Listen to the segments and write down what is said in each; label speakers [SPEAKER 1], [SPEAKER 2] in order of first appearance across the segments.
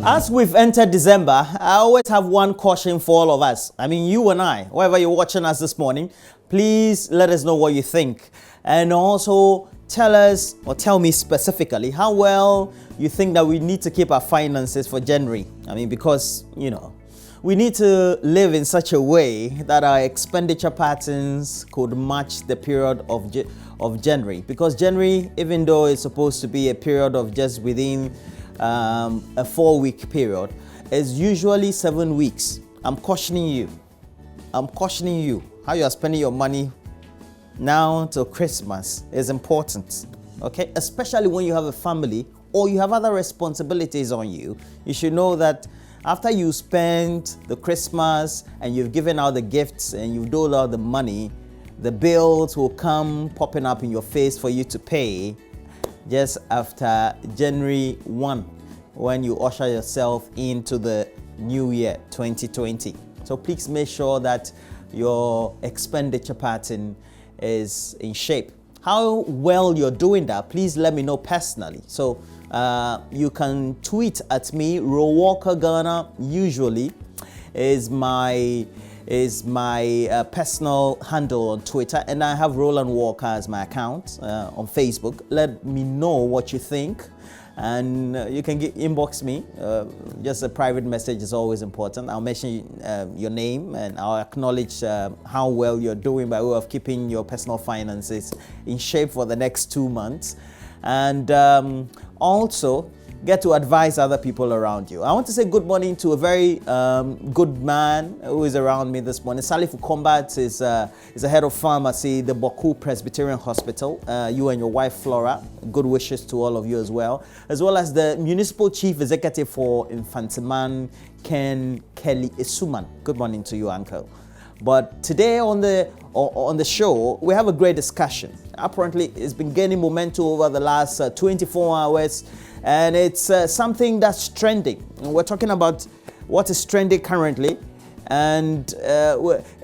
[SPEAKER 1] As we've entered December, I always have one caution for all of us. I mean, you and I, wherever you're watching us this morning, please let us know what you think. And also tell us, or tell me specifically, how well you think that we need to keep our finances for January. I mean, because, we need to live in such a way that our expenditure patterns could match the period of January. Because January, even though it's supposed to be a period of just within a 4-week period, is usually 7 weeks. I'm cautioning you how you are spending your money now till Christmas is important, okay? Especially when you have a family or you have other responsibilities on you. You should know that after you spend the Christmas and you've given out the gifts and you've doled out the money, the bills will come popping up in your face for you to pay just after January 1, when you usher yourself into the new year 2020. So please make sure that your expenditure pattern is in shape. How well you're doing that, please let me know personally. So you can tweet at me. Walker Ghana usually is my personal handle on Twitter, and I have Roland Walker as my account on Facebook. Let me know what you think, and you can inbox me. Just a private message is always important. I'll mention your name, and I'll acknowledge how well you're doing by way of keeping your personal finances in shape for the next 2 months, and also get to advise other people around you. I want to say good morning to a very good man who is around me this morning. Salif Combat is the head of pharmacy, the Boku Presbyterian Hospital. You and your wife Flora, good wishes to all of you as well as the Municipal Chief Executive for Infantiman, Ken Kelly Isuman. Good morning to you, Uncle. But today on the show, we have a great discussion. Apparently, it's been gaining momentum over the last 24 hours. And it's something that's trending. And we're talking about what is trending currently, and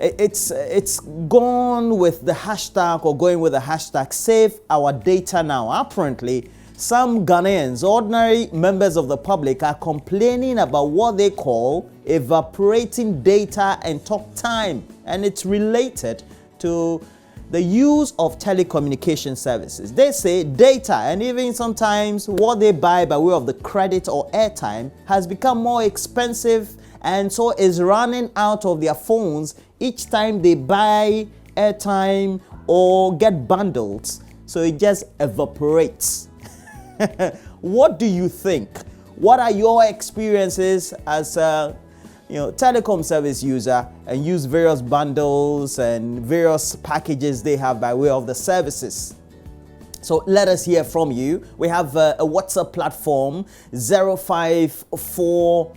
[SPEAKER 1] it's gone with the hashtag, or going with the hashtag Save Our Data Now. Apparently, some Ghanaians, ordinary members of the public, are complaining about what they call evaporating data and talk time, and it's related to the use of telecommunication services. They say data, and even sometimes what they buy by way of the credit or airtime, has become more expensive, and so is running out of their phones each time they buy airtime or get bundles. So it just evaporates. What do you think? What are your experiences as telecom service user and use various bundles and various packages they have by way of the services? So let us hear from you. We have a WhatsApp platform 054.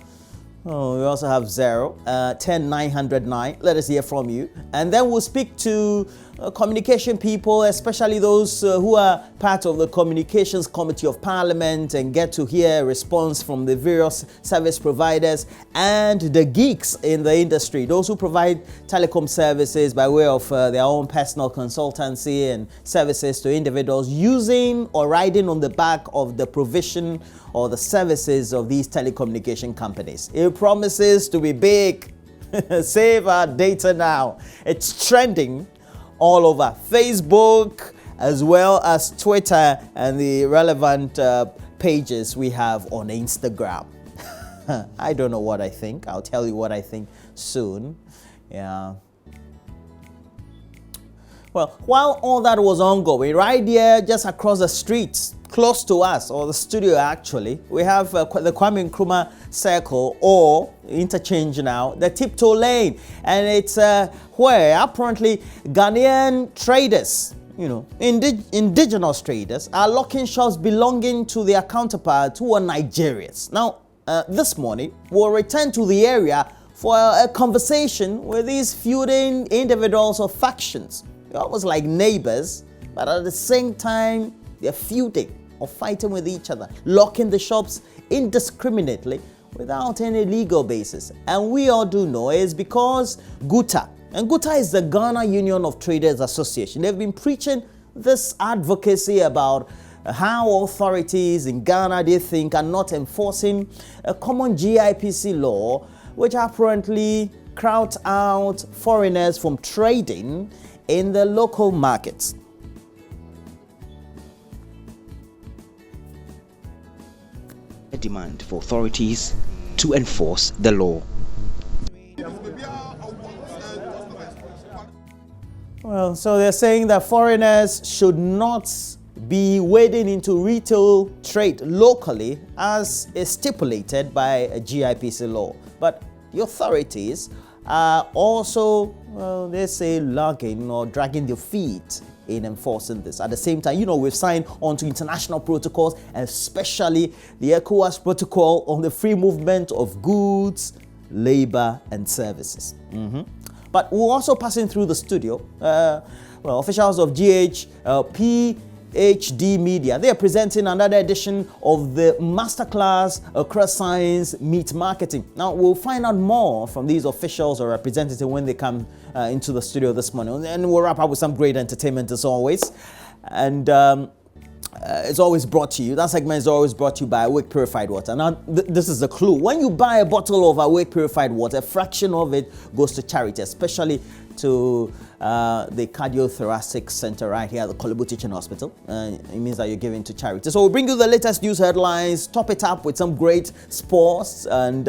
[SPEAKER 1] We also have 10 909. Let us hear from you, and then we'll speak to communication people, especially those who are part of the Communications Committee of Parliament, and get to hear a response from the various service providers and the geeks in the industry, those who provide telecom services by way of their own personal consultancy and services to individuals, using or riding on the back of the provision or the services of these telecommunication companies. It promises to be big. Save our data now. It's trending all over Facebook as well as Twitter and the relevant pages we have on Instagram. I don't know what I think. I'll tell you what I think soon. Yeah. Well, while all that was ongoing, right here just across the streets, close to us, or the studio actually, we have the Kwame Nkrumah Circle, or interchange now, the Tiptoe Lane. And it's where apparently Ghanaian traders, indigenous traders, are locking shops belonging to their counterparts who are Nigerians. Now, this morning, we'll return to the area for a conversation with these feuding individuals or factions. They're almost like neighbors, but at the same time, they're feuding or fighting with each other, locking the shops indiscriminately without any legal basis. And we all do know it's because GUTA, and GUTA is the Ghana Union of Traders Association. They've been preaching this advocacy about how authorities in Ghana, they think, are not enforcing a common GIPC law, which apparently crowds out foreigners from trading in the local markets.
[SPEAKER 2] A demand for authorities to enforce the law.
[SPEAKER 1] Well, so they're saying that foreigners should not be wading into retail trade locally as is stipulated by a GIPC law. But the authorities are also, well, they say, lagging or dragging their feet in enforcing this. At the same time, we've signed on to international protocols, especially the ECOWAS protocol on the free movement of goods, labor, and services. But we're also passing through the studio. Officials of PhD Media, they are presenting another edition of the Masterclass Across Science Meet Marketing. Now, we'll find out more from these officials or representatives when they come into the studio this morning. And we'll wrap up with some great entertainment as always. And it's always brought to you. That segment is always brought to you by Awake Purified Water. Now, this is the clue. When you buy a bottle of Awake Purified Water, a fraction of it goes to charity, especially to the Cardiothoracic Center right here at the Kolebu Teaching Hospital. It means that you're giving to charity. So we'll bring you the latest news headlines, top it up with some great sports, and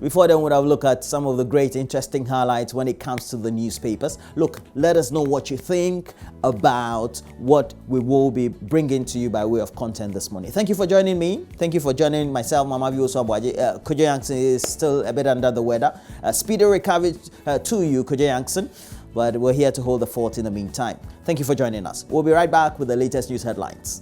[SPEAKER 1] before then, we'll have a look at some of the great, interesting highlights when it comes to the newspapers. Look, let us know what you think about what we will be bringing to you by way of content this morning. Thank you for joining me. Thank you for joining myself, Mama Vioso Abwaji. Kojo Yankson is still a bit under the weather. Speedy recovery to you, Kojo Yankson. But we're here to hold the fort in the meantime. Thank you for joining us. We'll be right back with the latest news headlines.